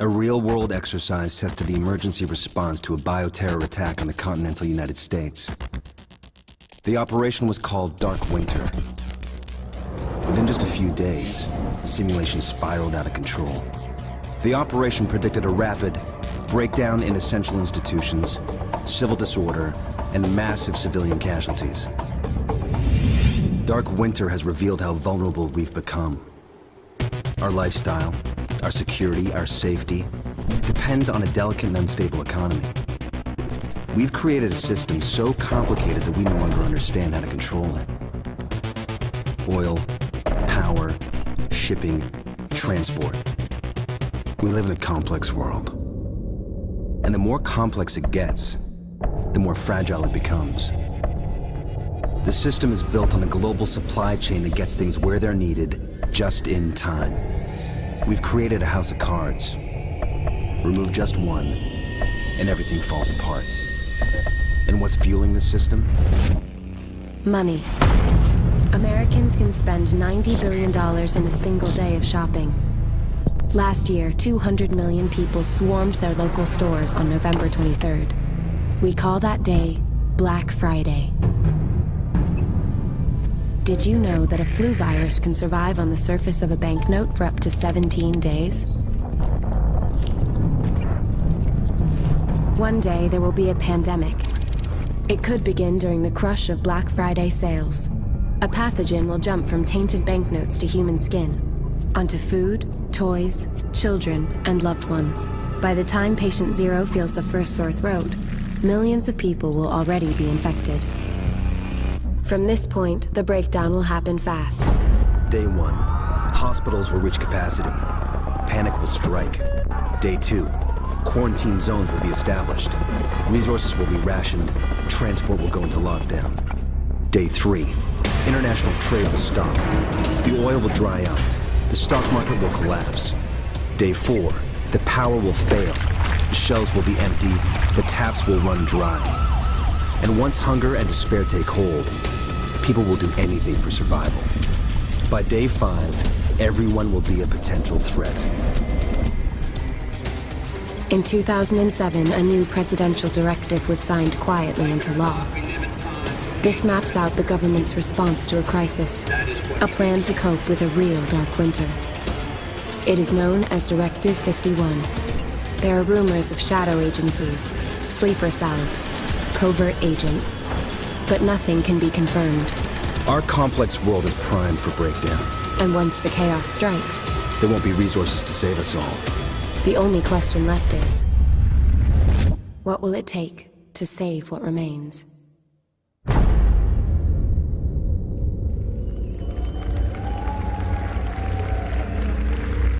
A real-world exercise tested the emergency response to a bioterror attack on the continental United States. The operation was called Dark Winter. Within just a few days, the simulation spiraled out of control. The operation predicted a rapid breakdown in essential institutions, civil disorder, and massive civilian casualties. Dark Winter has revealed how vulnerable we've become. Our lifestyle, our security, our safety, depends on a delicate and unstable economy. We've created a system so complicated that we no longer understand how to control it. Oil, power, shipping, transport. We live in a complex world. And the more complex it gets, the more fragile it becomes. The system is built on a global supply chain that gets things where they're needed, just in time. We've created a house of cards. Remove just one, and everything falls apart. And what's fueling the system? Money. Americans can spend $90 billion in a single day of shopping. Last year, 200 million people swarmed their local stores on November 23rd. We call that day Black Friday. Did you know that a flu virus can survive on the surface of a banknote for up to 17 days? One day there will be a pandemic. It could begin during the crush of Black Friday sales. A pathogen will jump from tainted banknotes to human skin, onto food, toys, children, and loved ones. By the time patient zero feels the first sore throat, millions of people will already be infected. From this point, the breakdown will happen fast. Day 1, hospitals will reach capacity. Panic will strike. Day 2, quarantine zones will be established. Resources will be rationed. Transport will go into lockdown. Day 3, international trade will stop. The oil will dry up. The stock market will collapse. Day 4, the power will fail. The shelves will be empty. The taps will run dry. And once hunger and despair take hold, people will do anything for survival. By day 5, everyone will be a potential threat. In 2007, a new presidential directive was signed quietly into law. This maps out the government's response to a crisis, a plan to cope with a real dark winter. It is known as Directive 51. There are rumors of shadow agencies, sleeper cells, covert agents, but nothing can be confirmed. Our complex world is primed for breakdown. And once the chaos strikes, there won't be resources to save us all. The only question left is, what will it take to save what remains?